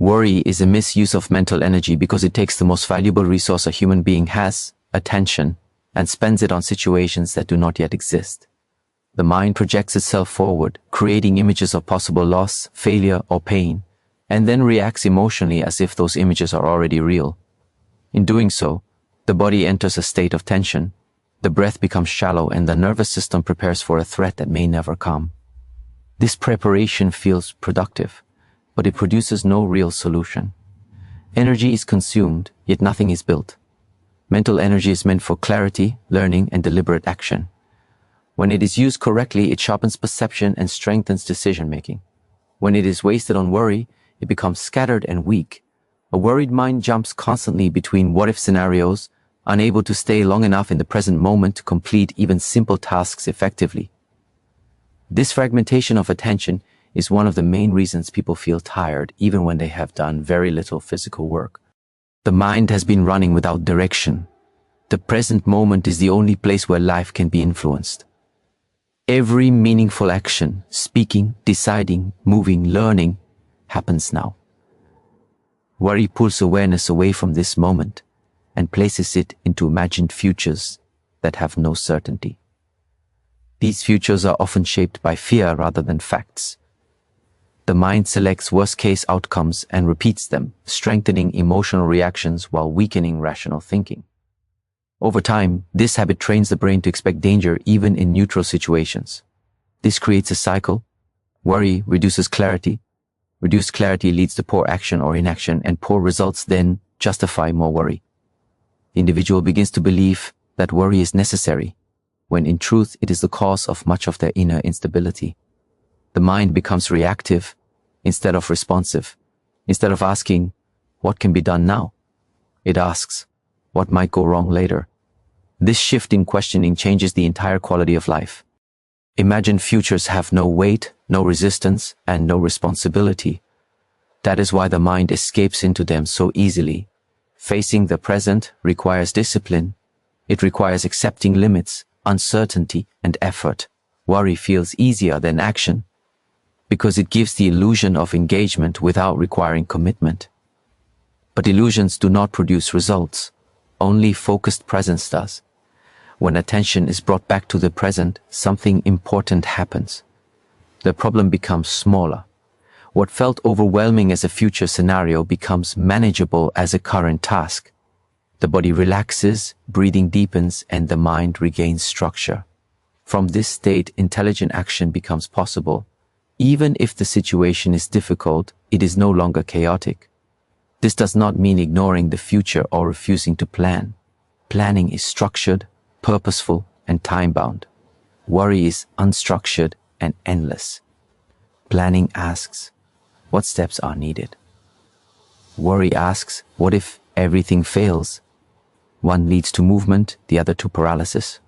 Worry is a misuse of mental energy because it takes the most valuable resource a human being has, attention, and spends it on situations that do not yet exist. The mind projects itself forward, creating images of possible loss, failure, or pain, and then reacts emotionally as if those images are already real. In doing so, the body enters a state of tension, the breath becomes shallow, and the nervous system prepares for a threat that may never come. This preparation feels productive, but it produces no real solution. Energy is consumed, yet nothing is built. Mental energy is meant for clarity, learning, and deliberate action. When it is used correctly, it sharpens perception and strengthens decision-making. When it is wasted on worry, it becomes scattered and weak. A worried mind jumps constantly between what-if scenarios, unable to stay long enough in the present moment to complete even simple tasks effectively. This fragmentation of attention is one of the main reasons people feel tired even when they have done very little physical work. The mind has been running without direction. The present moment is the only place where life can be influenced. Every meaningful action, speaking, deciding, moving, learning, happens now. Worry pulls awareness away from this moment and places it into imagined futures that have no certainty. These futures are often shaped by fear rather than facts. The mind selects worst-case outcomes and repeats them, strengthening emotional reactions while weakening rational thinking. Over time, this habit trains the brain to expect danger even in neutral situations. This creates a cycle. Worry reduces clarity. Reduced clarity leads to poor action or inaction, and poor results then justify more worry. The individual begins to believe that worry is necessary, when in truth it is the cause of much of their inner instability. The mind becomes reactive instead of responsive. Instead of asking, what can be done now? It asks, what might go wrong later? This shift in questioning changes the entire quality of life. Imagined futures have no weight, no resistance, and no responsibility. That is why the mind escapes into them so easily. Facing the present requires discipline. It requires accepting limits, uncertainty, and effort. Worry feels easier than action because it gives the illusion of engagement without requiring commitment. But illusions do not produce results. Only focused presence does. When attention is brought back to the present, something important happens. The problem becomes smaller. What felt overwhelming as a future scenario becomes manageable as a current task. The body relaxes, breathing deepens, and the mind regains structure. From this state, intelligent action becomes possible. Even if the situation is difficult, it is no longer chaotic. This does not mean ignoring the future or refusing to plan. Planning is structured, purposeful, and time-bound. Worry is unstructured and endless. Planning asks, what steps are needed? Worry asks, what if everything fails? One leads to movement, the other to paralysis.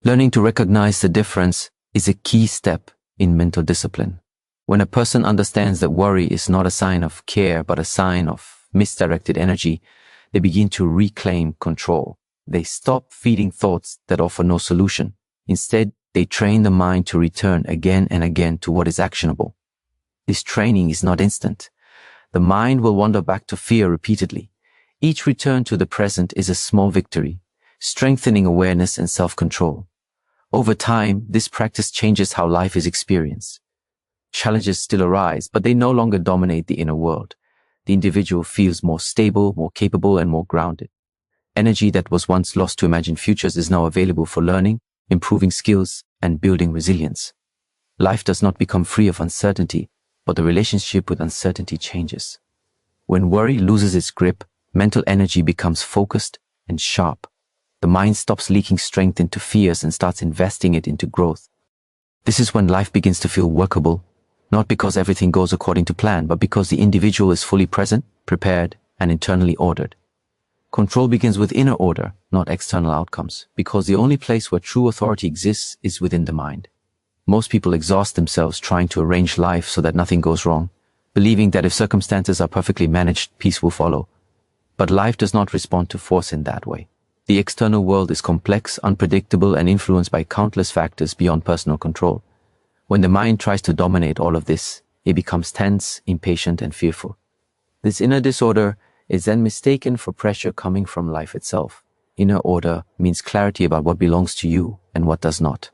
Learning to recognize the difference is a key step in mental discipline. When a person understands that worry is not a sign of care but a sign of misdirected energy, they begin to reclaim control. They stop feeding thoughts that offer no solution. Instead, they train the mind to return again and again to what is actionable. This training is not instant. The mind will wander back to fear repeatedly. Each return to the present is a small victory, strengthening awareness and self-control. Over time, this practice changes how life is experienced. Challenges still arise, but they no longer dominate the inner world. The individual feels more stable, more capable, and more grounded. Energy that was once lost to imagine futures is now available for learning, improving skills, and building resilience. Life does not become free of uncertainty, but the relationship with uncertainty changes. When worry loses its grip, mental energy becomes focused and sharp. The mind stops leaking strength into fears and starts investing it into growth. This is when life begins to feel workable, not because everything goes according to plan, but because the individual is fully present, prepared, and internally ordered. Control begins with inner order, not external outcomes, because the only place where true authority exists is within the mind. Most people exhaust themselves trying to arrange life so that nothing goes wrong, believing that if circumstances are perfectly managed, peace will follow. But life does not respond to force in that way. The external world is complex, unpredictable, and influenced by countless factors beyond personal control. When the mind tries to dominate all of this, it becomes tense, impatient, and fearful. This inner disorder is then mistaken for pressure coming from life itself. Inner order means clarity about what belongs to you and what does not.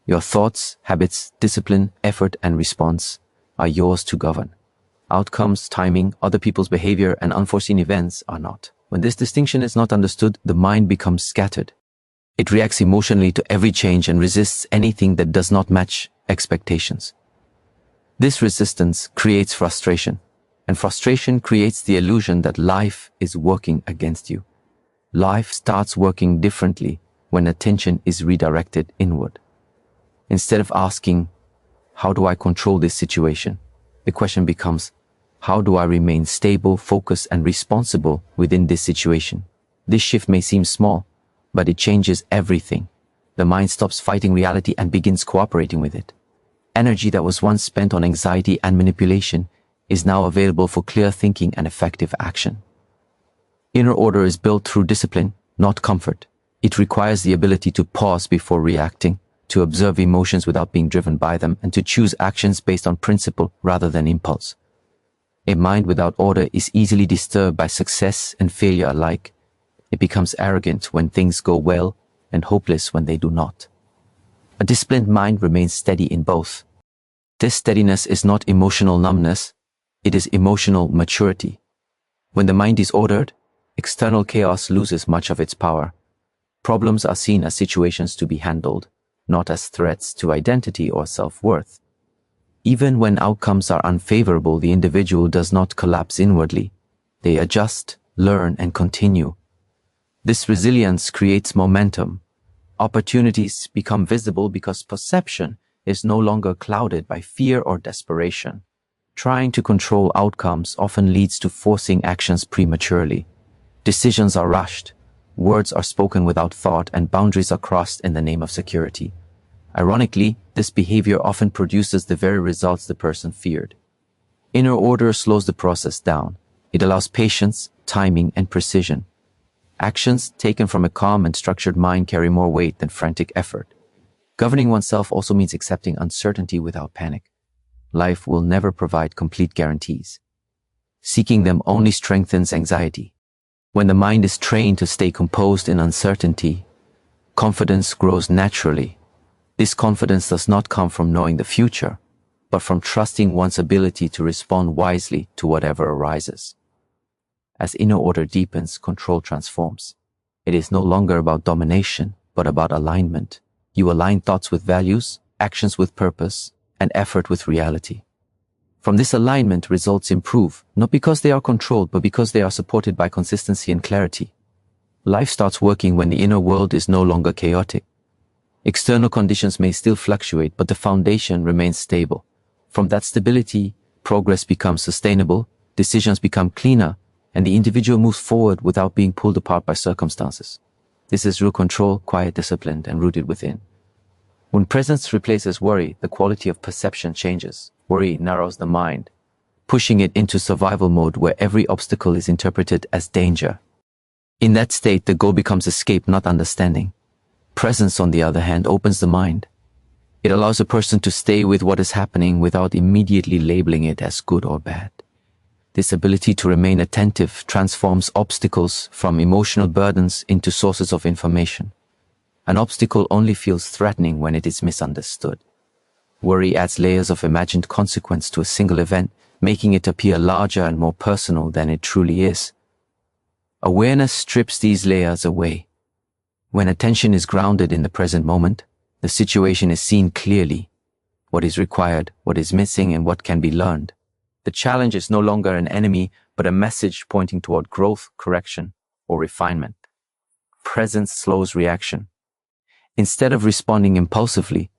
Your thoughts, habits, discipline, effort, and response are yours to govern. Outcomes, timing, other people's behavior, and unforeseen events are not. When this distinction is not understood, the mind becomes scattered. It reacts emotionally to every change and resists anything that does not match expectations. This resistance creates frustration, and frustration creates the illusion that life is working against you. Life starts working differently when attention is redirected inward. Instead of asking, how do I control this situation? The question becomes, how do I remain stable, focused, and responsible within this situation? This shift may seem small, but it changes everything. The mind stops fighting reality and begins cooperating with it. Energy that was once spent on anxiety and manipulation is now available for clear thinking and effective action. Inner order is built through discipline, not comfort. It requires the ability to pause before reacting, to observe emotions without being driven by them, and to choose actions based on principle rather than impulse. A mind without order is easily disturbed by success and failure alike. It becomes arrogant when things go well and hopeless when they do not. A disciplined mind remains steady in both. This steadiness is not emotional numbness, it is emotional maturity. When the mind is ordered, external chaos loses much of its power. Problems are seen as situations to be handled, not as threats to identity or self-worth. Even when outcomes are unfavorable, the individual does not collapse inwardly. They adjust, learn, and continue. This resilience creates momentum. Opportunities become visible because perception is no longer clouded by fear or desperation. Trying to control outcomes often leads to forcing actions prematurely. Decisions are rushed, words are spoken without thought, and boundaries are crossed in the name of security. Ironically, this behavior often produces the very results the person feared. Inner order slows the process down. It allows patience, timing, and precision. Actions taken from a calm and structured mind carry more weight than frantic effort. Governing oneself also means accepting uncertainty without panic. Life will never provide complete guarantees. Seeking them only strengthens anxiety. When the mind is trained to stay composed in uncertainty, confidence grows naturally. This confidence does not come from knowing the future, but from trusting one's ability to respond wisely to whatever arises. As inner order deepens, control transforms. It is no longer about domination, but about alignment. You align thoughts with values, actions with purpose, and effort with reality. From this alignment, results improve, not because they are controlled, but because they are supported by consistency and clarity. Life starts working when the inner world is no longer chaotic. External conditions may still fluctuate, but the foundation remains stable. From that stability, progress becomes sustainable, decisions become cleaner, and the individual moves forward without being pulled apart by circumstances. This is real control, quiet, disciplined, and rooted within. When presence replaces worry, the quality of perception changes. Worry narrows the mind, pushing it into survival mode where every obstacle is interpreted as danger. In that state, the goal becomes escape, not understanding. Presence, on the other hand, opens the mind. It allows a person to stay with what is happening without immediately labeling it as good or bad. This ability to remain attentive transforms obstacles from emotional burdens into sources of information. An obstacle only feels threatening when it is misunderstood. Worry adds layers of imagined consequence to a single event, making it appear larger and more personal than it truly is. Awareness strips these layers away. When attention is grounded in the present moment, the situation is seen clearly. What is required, what is missing, and what can be learned. The challenge is no longer an enemy, but a message pointing toward growth, correction, or refinement. Presence slows reaction. Instead of responding impulsively,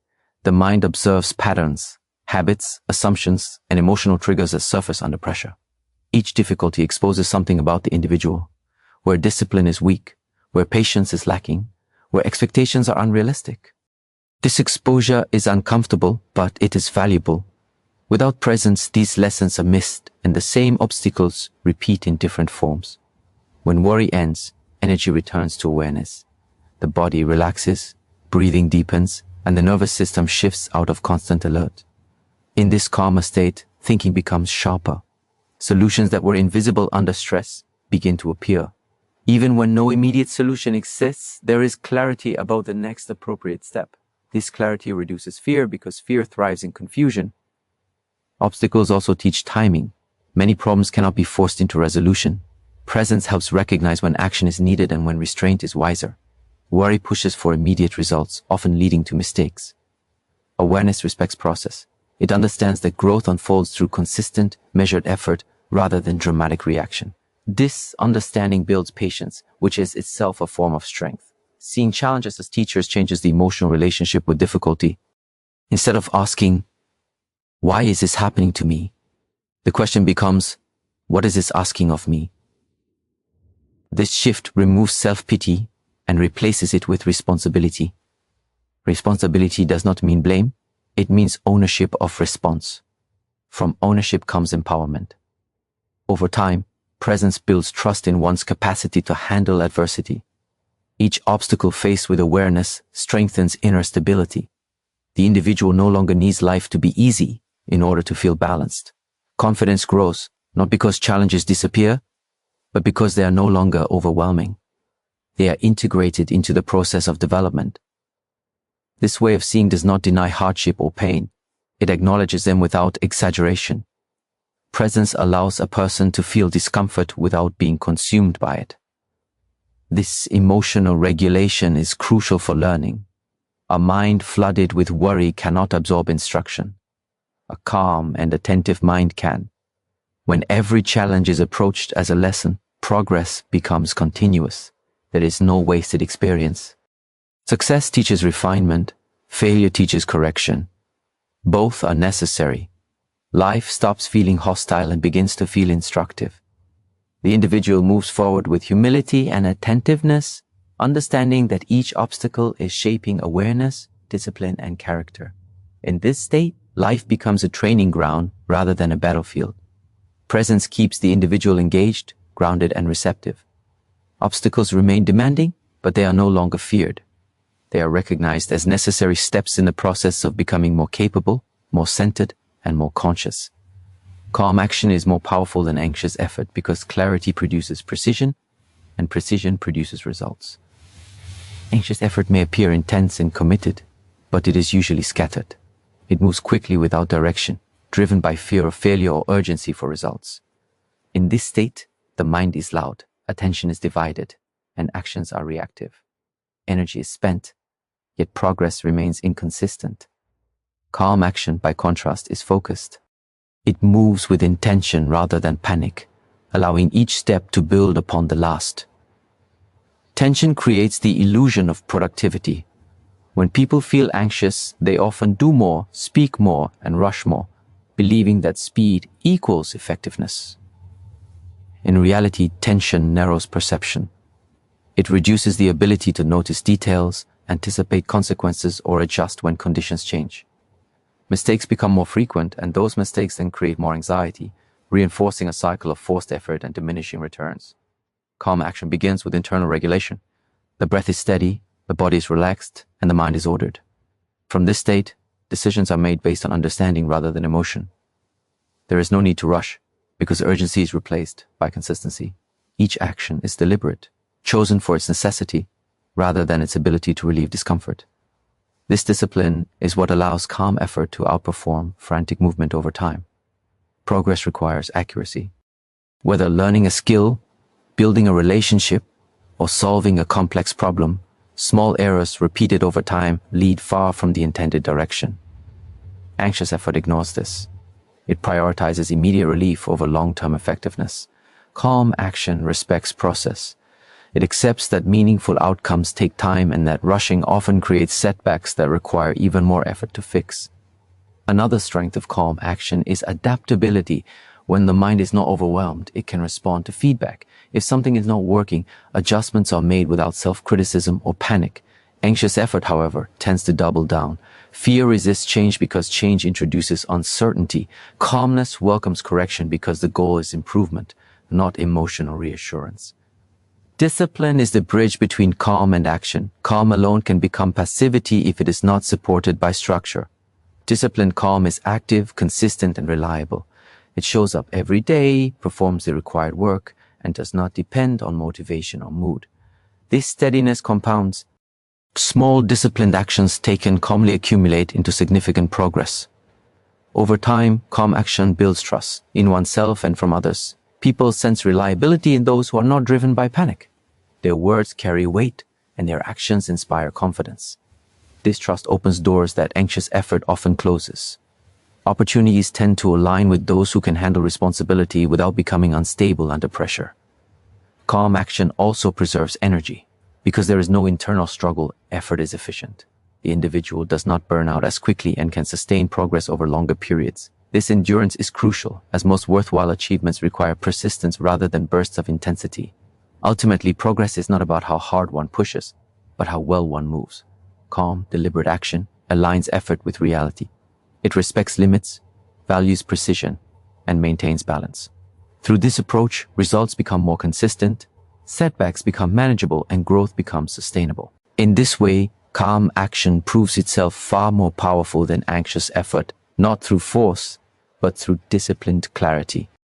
the mind observes patterns, habits, assumptions, and emotional triggers that surface under pressure. Each difficulty exposes something about the individual, where discipline is weak, where patience is lacking, where expectations are unrealistic. This exposure is uncomfortable, but it is valuable. Without presence, these lessons are missed, and the same obstacles repeat in different forms. When worry ends, energy returns to awareness. The body relaxes, breathing deepens, and the nervous system shifts out of constant alert. In this calmer state, thinking becomes sharper. Solutions that were invisible under stress begin to appear. Even when no immediate solution exists, there is clarity about the next appropriate step. This clarity reduces fear because fear thrives in confusion. Obstacles also teach timing. Many problems cannot be forced into resolution. Presence helps recognize when action is needed and when restraint is wiser. Worry pushes for immediate results, often leading to mistakes. Awareness respects process. It understands that growth unfolds through consistent, measured effort rather than dramatic reaction. This understanding builds patience, which is itself a form of strength. Seeing challenges as teachers changes the emotional relationship with difficulty. Instead of asking, "Why is this happening to me?" the question becomes, "What is this asking of me?" This shift removes self-pity and replaces it with responsibility. Responsibility does not mean blame, it means ownership of response. From ownership comes empowerment. Over time, presence builds trust in one's capacity to handle adversity. Each obstacle faced with awareness strengthens inner stability. The individual no longer needs life to be easy in order to feel balanced. Confidence grows, not because challenges disappear, but because they are no longer overwhelming. They are integrated into the process of development. This way of seeing does not deny hardship or pain. It acknowledges them without exaggeration. Presence allows a person to feel discomfort without being consumed by it. This emotional regulation is crucial for learning. A mind flooded with worry cannot absorb instruction. A calm and attentive mind can. When every challenge is approached as a lesson, progress becomes continuous. There is no wasted experience. Success teaches refinement, failure teaches correction. Both are necessary. Life stops feeling hostile and begins to feel instructive. The individual moves forward with humility and attentiveness, understanding that each obstacle is shaping awareness, discipline, and character. In this state, life becomes a training ground rather than a battlefield. Presence keeps the individual engaged, grounded, and receptive. Obstacles remain demanding, but they are no longer feared. They are recognized as necessary steps in the process of becoming more capable, more centered, and more conscious. Calm action is more powerful than anxious effort because clarity produces precision, and precision produces results. Anxious effort may appear intense and committed, but it is usually scattered. It moves quickly without direction, driven by fear of failure or urgency for results. In this state, the mind is loud, attention is divided, and actions are reactive. Energy is spent, yet progress remains inconsistent. Calm action, by contrast, is focused. It moves with intention rather than panic, allowing each step to build upon the last. Tension creates the illusion of productivity. When people feel anxious, they often do more, speak more, and rush more, believing that speed equals effectiveness. In reality, tension narrows perception. It reduces the ability to notice details, anticipate consequences, or adjust when conditions change. Mistakes become more frequent, and those mistakes then create more anxiety, reinforcing a cycle of forced effort and diminishing returns. Calm action begins with internal regulation. The breath is steady, the body is relaxed, and the mind is ordered. From this state, decisions are made based on understanding rather than emotion. There is no need to rush, because urgency is replaced by consistency. Each action is deliberate, chosen for its necessity, rather than its ability to relieve discomfort. This discipline is what allows calm effort to outperform frantic movement over time. Progress requires accuracy. Whether learning a skill, building a relationship, or solving a complex problem, small errors repeated over time lead far from the intended direction. Anxious effort ignores this. It prioritizes immediate relief over long-term effectiveness. Calm action respects process. It accepts that meaningful outcomes take time and that rushing often creates setbacks that require even more effort to fix. Another strength of calm action is adaptability. When the mind is not overwhelmed, it can respond to feedback. If something is not working, adjustments are made without self-criticism or panic. Anxious effort, however, tends to double down. Fear resists change because change introduces uncertainty. Calmness welcomes correction because the goal is improvement, not emotional reassurance. Discipline is the bridge between calm and action. Calm alone can become passivity if it is not supported by structure. Disciplined calm is active, consistent, and reliable. It shows up every day, performs the required work, and does not depend on motivation or mood. This steadiness compounds. Small disciplined actions taken calmly accumulate into significant progress. Over time, calm action builds trust in oneself and from others. People sense reliability in those who are not driven by panic. Their words carry weight, and their actions inspire confidence. This trust opens doors that anxious effort often closes. Opportunities tend to align with those who can handle responsibility without becoming unstable under pressure. Calm action also preserves energy. Because there is no internal struggle, effort is efficient. The individual does not burn out as quickly and can sustain progress over longer periods. This endurance is crucial, as most worthwhile achievements require persistence rather than bursts of intensity. Ultimately, progress is not about how hard one pushes, but how well one moves. Calm, deliberate action aligns effort with reality. It respects limits, values precision, and maintains balance. Through this approach, results become more consistent, setbacks become manageable, and growth becomes sustainable. In this way, calm action proves itself far more powerful than anxious effort, not through force, but through disciplined clarity.